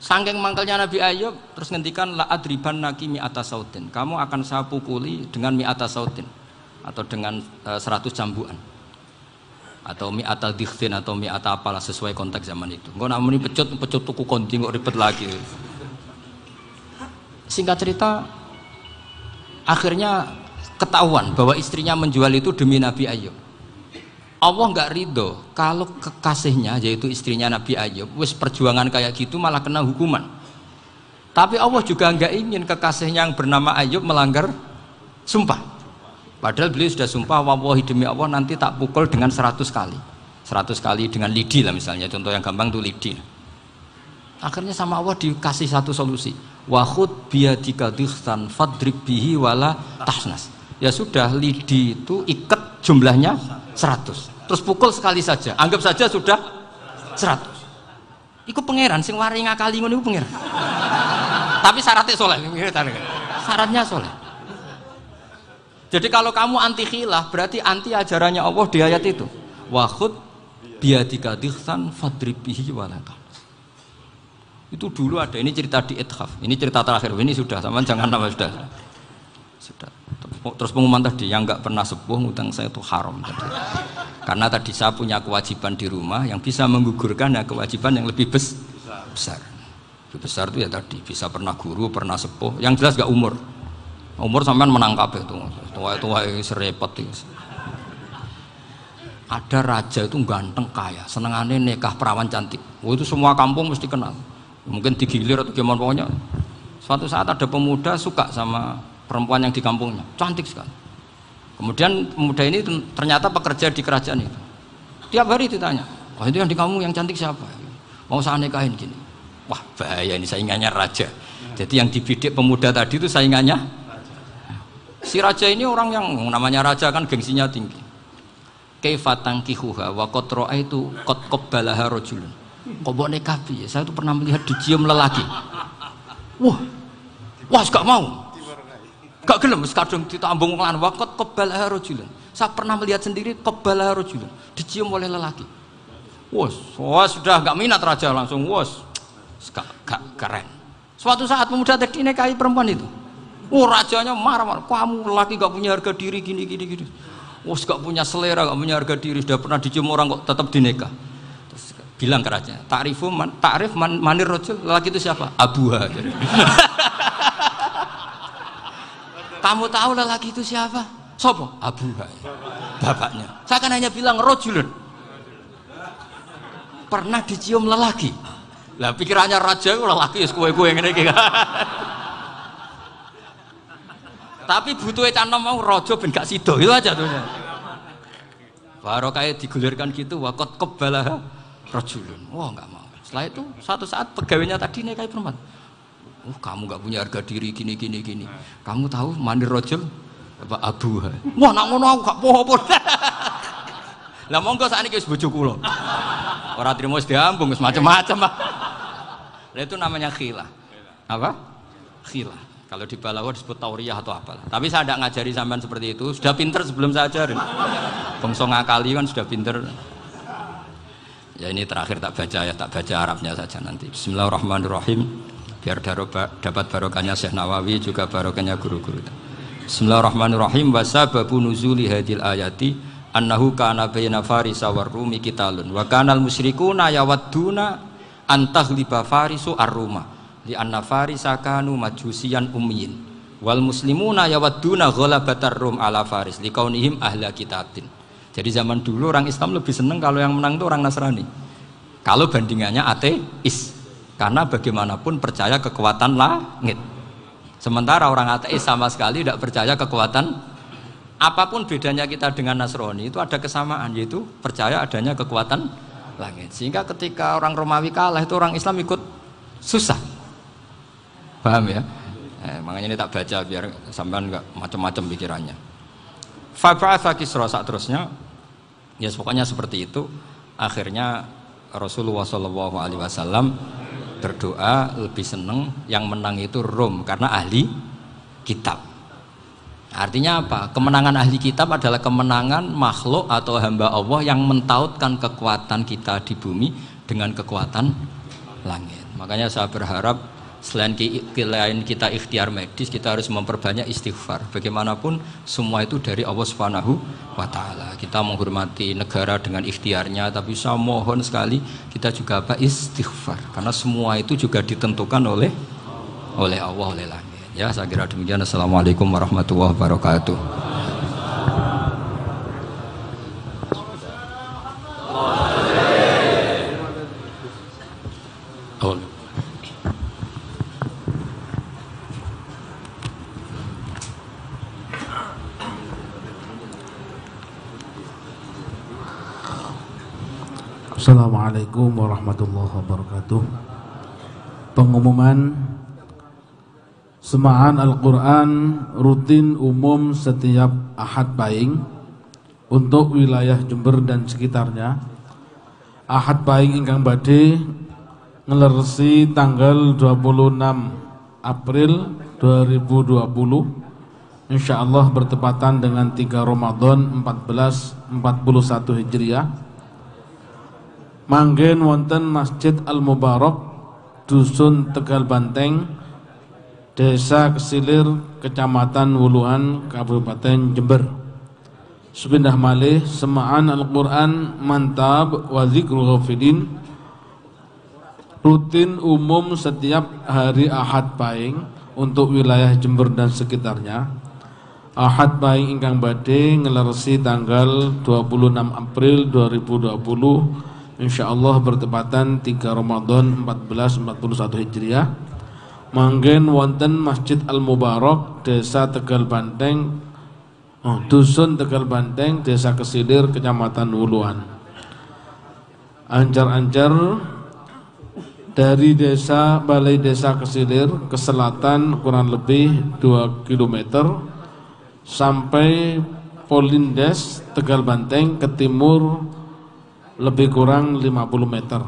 Speaker 1: Saking mangkelnya Nabi Ayub terus ngendikan la adriban naki mi'ata sautin. Kamu akan saya pukuli dengan mi'ata sautin atau dengan 100 cambukan. Atau mi'ata dikhtin atau mi'ata apalah sesuai konteks zaman itu. Engko nak muni pecut tuku konti kok ribet lagi. Singkat cerita akhirnya ketahuan bahwa istrinya menjual itu demi Nabi Ayub. Allah nggak ridho kalau kekasihnya yaitu istrinya Nabi Ayub wis perjuangan kayak gitu malah kena hukuman. Tapi Allah juga nggak ingin kekasihnya yang bernama Ayub melanggar sumpah. Padahal beliau sudah sumpah, wallahi demi Allah nanti tak pukul dengan 100 kali. 100 kali dengan lidi lah misalnya, contoh yang gampang tuh lidi. Akhirnya sama Allah dikasih satu solusi. Wa khud biyadika dikhtan fadrib bihi wala tahnas. Ya sudah, lidi itu ikat jumlahnya 100. Terus pukul sekali saja. Anggap saja sudah 100. Iku pangeran sing wari ngakali ngono iku pangeran. Tapi syaratnya soleh. Syaratnya soleh. Jadi kalau kamu anti khilaf berarti anti ajarannya Allah di ayat itu. Wa khud biyadika dikhtan fadrib bihi wala tahnas. Itu dulu ada, ini cerita di Ithaf, ini cerita terakhir, ini sudah, sama jangan nama sudah. Terus pengumuman tadi, yang nggak pernah sepuh ngutang saya itu haram tadi. Karena tadi saya punya kewajiban di rumah yang bisa menggugurkan ya kewajiban yang lebih besar. Lebih besar itu ya tadi, bisa pernah guru, pernah sepuh, yang jelas nggak umur. Umur sampean menang kabeh tuh, tua serepot itu. Ada raja itu ganteng kaya, senengannya nikah perawan cantik. Oh, itu semua kampung mesti kenal. Mungkin digilir atau gimana pokoknya. Suatu saat ada pemuda suka sama perempuan yang di kampungnya, cantik sekali. Kemudian pemuda ini ternyata pekerja di kerajaan itu. Tiap hari ditanya, wah itu yang di kamu yang cantik siapa? Mau saya nikahin gini. Wah bahaya ini, saingannya raja. Jadi yang dibidik pemuda tadi itu saingannya. Si raja ini orang yang namanya raja kan gengsinya tinggi. Kaifatang kihuha wa qad ra'aitu qad qabbalaha rajulun. Kok mbok nikah piye? Saya itu pernah melihat dicium lelaki. Wah gak mau. Gak gelem wis kadung ditambung lan wa qad qabbalaha rajulun. Saya pernah melihat sendiri qabbalaha rajulun, dicium oleh lelaki. Wah sudah gak minat raja langsung gak keren. Suatu saat pemuda tadi nikahi perempuan itu. Rajanya marah-marah, kamu lelaki gak punya harga diri gini. Gak punya selera, gak punya harga diri, sudah pernah dicium orang kok tetap dinikah. Terus bilang ke raja, ta'rif manir rajul, lelaki itu siapa? Abuha. Kamu tahu lelaki itu siapa? Sopo? Abuha. Bapaknya. Saya kan hanya bilang rajulun. Pernah dicium lelaki. Lah pikirannya raja itu lelaki wis kowe-kowe ngene iki. Tapi butuhnya canom mau rojo ben gak sido itu aja tuh. Baru kayak digulirkan gitu, wakot kebalah rojulun. Wah nggak mau. Setelah itu satu saat pegawainya tadi nikahi perempuan. Kamu nggak punya harga diri gini. Kamu tahu mandir rojul apa abu? Wah nak ngono aku gak apa-apa. Lah monggo sakniki wis bojo kula. Ora trimo wis diambung wis macam-macam. Lah itu namanya khilah. Apa? Khilah. Kalau di Balawa disebut tauriyah atau apalah. Tapi saya tidak ngajari sampean seperti itu. Sudah pinter sebelum saya ajarin. Bangsa ngakali kan sudah pinter. Ya ini terakhir tak baca Arabnya saja nanti. Bismillahirrahmanirrahim. Biar dapat barokahnya Syekh Nawawi juga barokahnya guru-guru. Bismillahirrahmanirrahim. Wasababu nuzuli hadil ayati annahu kana baina farisa war rumi qitalun wa kanal musyrikuna yawadduna antaghliba farisu ar-ruma. Di anna farisa kanu majusiyan ummiyin wal muslimuna yawadduna ghalabatar rum ala faris liqaunihim ahla kitabin. Jadi zaman dulu orang Islam lebih senang kalau yang menang itu orang Nasrani. Kalau bandingannya ateis. Karena bagaimanapun percaya kekuatan langit. Sementara orang ateis sama sekali tidak percaya kekuatan. Apapun bedanya kita dengan Nasrani itu ada kesamaan, yaitu percaya adanya kekuatan langit. Sehingga ketika orang Romawi kalah itu orang Islam ikut susah. Paham ya? Makanya ini tak baca biar sampean enggak macam-macam pikirannya. Fab'atha Kisra saat terusnya, ya pokoknya seperti itu. Akhirnya Rasulullah SAW berdoa lebih senang yang menang itu Rom karena ahli kitab. Artinya apa? Kemenangan ahli kitab adalah kemenangan makhluk atau hamba Allah yang mentautkan kekuatan kita di bumi dengan kekuatan langit. Makanya saya berharap selain kita ikhtiar medis, kita harus memperbanyak istighfar. Bagaimanapun semua itu dari Allah Subhanahu wa Ta'ala. Kita menghormati negara dengan ikhtiarnya, tapi saya mohon sekali kita juga istighfar, karena semua itu juga ditentukan oleh Allah, oleh langit. Ya, saya kira demikian. Assalamualaikum warahmatullahi wabarakatuh.
Speaker 2: Assalamualaikum warahmatullahi wabarakatuh. Pengumuman Semaan Al-Quran rutin umum setiap Ahad Pahing untuk wilayah Jember dan sekitarnya. Ahad Pahing ingkang badhe ngeleresi tanggal 26 April 2020, insyaallah bertepatan dengan 3 Ramadan 1441 Hijriah. Manggen wonten Masjid Al-Mubarak, Dusun Tegal Banteng, Desa Kesilir, Kecamatan Wuluhan, Kabupaten Jember. Sepindah malih Semaan Al-Quran Mantab wa Zikrul Ghafidin rutin umum setiap hari Ahad Pahing untuk wilayah Jember dan sekitarnya. Ahad Pahing ingkang badhe ngeleresi tanggal 26 April 2020, insyaallah bertepatan 3 Ramadan 1441 Hijriah. Manggen wonten Masjid Al-Mubarak, Desa Tegal Banteng, Dusun Tegal Banteng, Desa Kesilir, Kecamatan Wuluan. Ancar-ancar dari Balai Desa Kesilir ke selatan kurang lebih 2 km sampai Polindes Tegal Banteng ke timur lebih kurang 50 meter.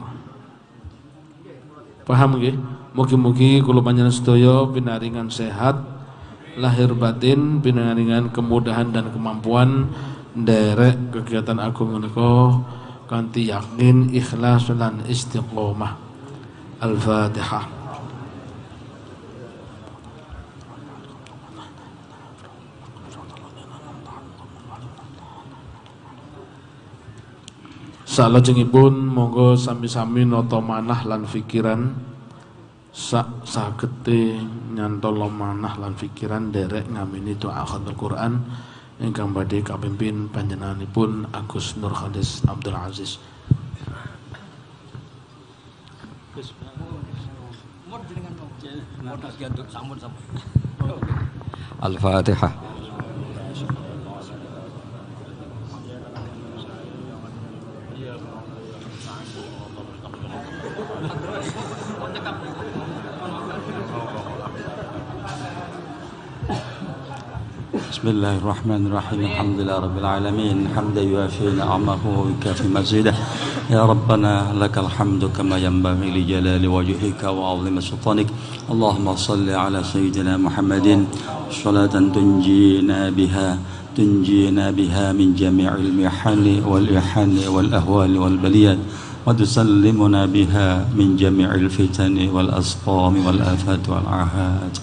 Speaker 2: Paham nggih? Mugi-mugi kula panjenengan sedaya pinaringan sehat lahir batin, pinaringan kemudahan dan kemampuan nderek kegiatan agung menika kanthi yakin, ikhlas lan istiqomah. Al-Fatihah. Salajengipun monggo sami-sami nata manah lan pikiran sagete nyantolo manah lan pikiran derek ngamini doa khatul Quran ingkang badhe kapimpin panjenenganipun Agus Nur Khalis Abdul Aziz.
Speaker 1: Al-Fatihah.
Speaker 3: بسم الله الرحمن الرحيم الحمد لله رب العالمين حمدا يوافي نعمه ويكافي مزيده يا ربنا لك الحمد كما ينبغي لجلال وجهك وعظيم سلطانك اللهم صل على سيدنا محمد صلاة تنجينا بها من جميع المحن والإحن والأهوال والبليات وتسلمنا بها من جميع الفتن والأسقام والآفات والعاهات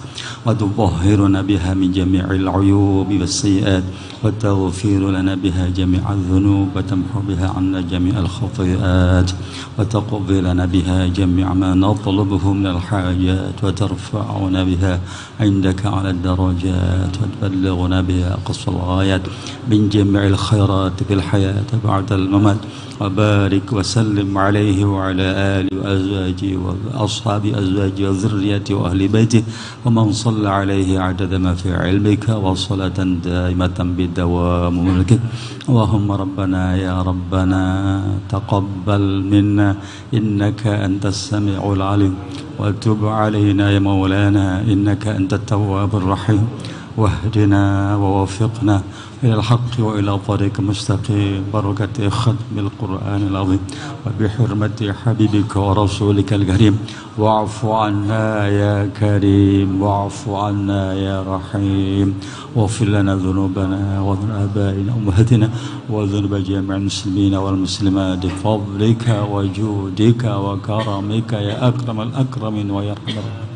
Speaker 3: وتطهرنا بها من جميع العيوب والسيئات وتغفر لنا بها جميع الذنوب وتمحو بها عنا جميع الخطيئات وتقضي لنا بها جميع ما نطلبه من الحاجات وترفعنا بها عندك على الدرجات وتبلغنا بها أقصى الغايات من جميع الخيرات في الحياة بعد الممات وبارك وسلم عليه وعلى آله وأزواجه وأصحاب أزواجه وذريته وأهل بيته ومن صلى عليه عدد ما في علمك وصلاة دائمة بدوام ملكك اللهم ربنا يا ربنا تقبل منا إنك أنت السميع العليم وتب علينا يا مولانا إنك أنت التواب الرحيم واهدنا ووفقنا إلى الحق وإلى طريق مستقيم بركة ختم القرآن العظيم وبحرمة حبيبك ورسولك الكريم واعف عنا يا كريم واعف عنا يا رحيم واغفر لنا ذنوبنا وذنوب آبائنا وأمهاتنا وذنوب جميع المسلمين والمسلمات بفضلك وجودك وكرمك يا أكرم الأكرمين ويا أرحم الراحمين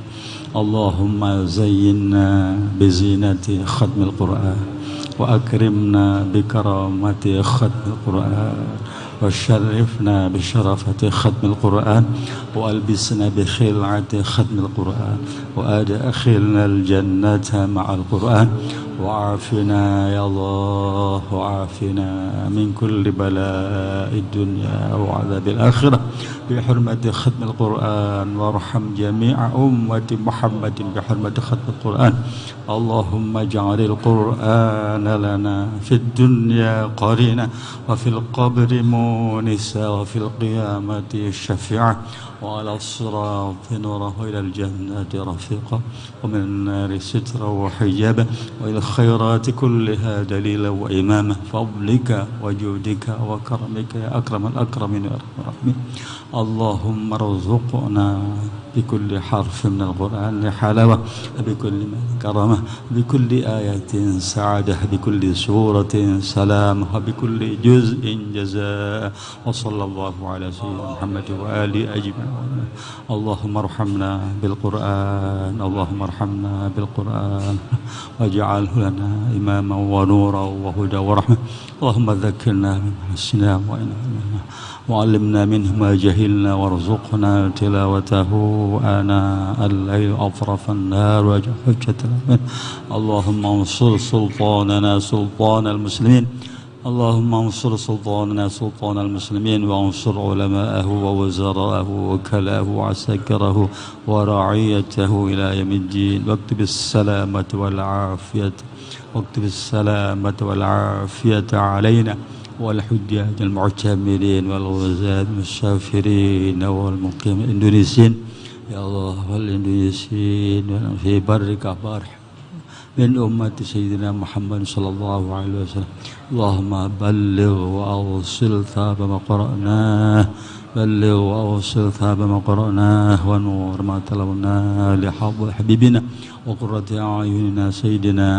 Speaker 3: اللهم زينا بزينة ختم القرآن وأكرمنا بكرامة ختم القرآن وشرفنا بشرفة ختم القرآن وألبسنا بخلعة ختم القرآن وأدخلنا الجنة مع القرآن وعافنا يا الله وعافنا من كل بلاء الدنيا وعذاب الآخرة بحرمة ختم القرآن وارحم جميع أمة محمد بحرمة ختم القرآن اللهم اجعل القرآن لنا في الدنيا قرينا وفي القبر مونسا وفي القيامة شفيعا وعلى الصراط نوره إلى الجنة رفيقا ومن النار سترا وحجابا وإلى الخيرات كلها دليلا وإماما فضلك وجودك وكرمك يا أكرم الأكرمين يا أرحم الراحمين اللهم ارزقنا بكل حرف من القرآن حلاوة بكل كرامة بكل آية سعادة بكل سورة سلام وبكل جزء جزاء وصلى الله على سيدنا محمد وآله أجمعين اللهم ارحمنا بالقرآن اللهم ارحمنا بالقرآن واجعله لنا إماما ونورا وهدى ورحمة اللهم ذكرنا مما نسينا وعلمنا منه ما جهلنا وارزقنا تلاوته آناء الليل أطراف النهار وحجة اللهم انصر سلطاننا سلطان المسلمين اللهم انصر سلطاننا سلطان المسلمين وانصر علماءه ووزراءه ووكلاءه وعساكره ورعيته إلى يوم الدين واكتب السلامة والعافية واكتب السلامة والعافية علينا والحجاج المعتمرين والغزاة المسافرين والمقيمين الإندونيسيين يا الله والإندونيسيين في برك بارح من أمة سيدنا محمد صلى الله عليه وسلم اللهم بلغ وأوصل ثاب ما قرأناه بلغ وأوصل ثاب ما قرأناه ونور ما تلوناه لحبيبنا وقرة أعيننا سيدنا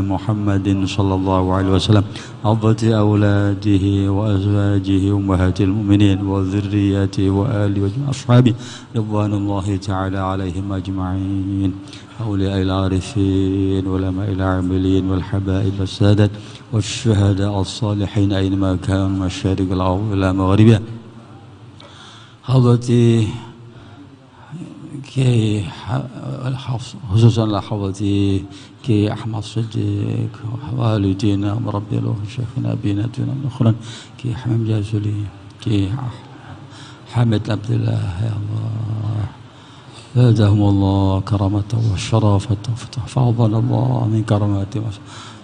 Speaker 3: محمد صلى الله عليه وسلم عضة أولاده وأزواجه أمهات المؤمنين وذرياته وآله وأصحابه رضوان الله تعالى عليهم أجمعين أولياء العارفين علماء العاملين والحبائب والسادات والشهداء الصالحين أينما كانوا مشارق الأرض إلى مغربها حضرتي كي خصوصا لحضرتي كي أحمد صديق والدينا مربي له شيخنا بيناتنا الأخرى كي حمام جازولي كي حامد عبد الله يا الله زادهم الله كرامته وشرافة فحفظنا الله من كراماته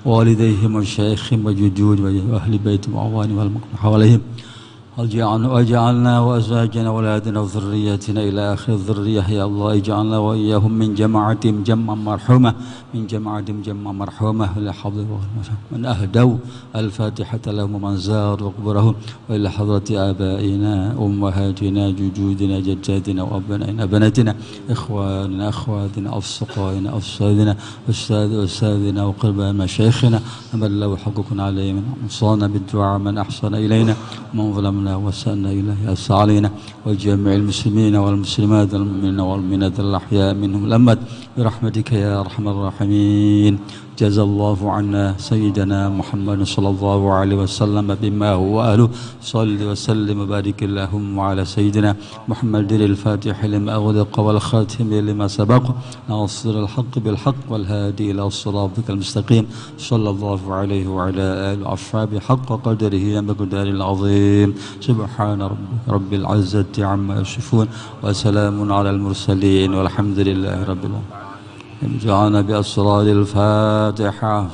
Speaker 3: والديهم وشيخهم وجدود وأهل بيتهم وأعوانهم والمقبول حواليهم واجعلنا وأزواجنا وأولادنا وذرياتنا إلى آخر الذرية يا الله اجعلنا وإياهم من جماعتهم جمعا مرحومة من جماعتهم جمعا مرحومة لحظة من أهدوا الفاتحة لهم ومن زار وقبرهم وإلى حضرة آبائنا أمهاتنا جدودنا جداتنا وأبنائنا بناتنا إخواننا أخواتنا أصدقائنا أستاذنا أستاذنا وقرباء مشايخنا من له حقوق علينا أوصانا بالدعاء من أحسن إلينا ومن ظلمنا وسألنا إليه أسى علينا وجميع المسلمين والمسلمات المؤمنين والمؤمنات الأحياء منهم الأموات برحمتك يا أرحم الراحمين جزا الله عنا سيدنا محمد صلى الله عليه وسلم بما هو أهله صل وسلم وبارك اللهم على سيدنا محمد الفاتح لما أغلق والخاتم لما سبق ناصر الحق بالحق والهادي إلى صراطك المستقيم صلى الله عليه وعلى آله وأصحابه حق قدره ومقداره العظيم سبحان رب العزة عما يصفون وسلام على المرسلين والحمد لله رب العالمين جعلنا بأسرار الفاتحة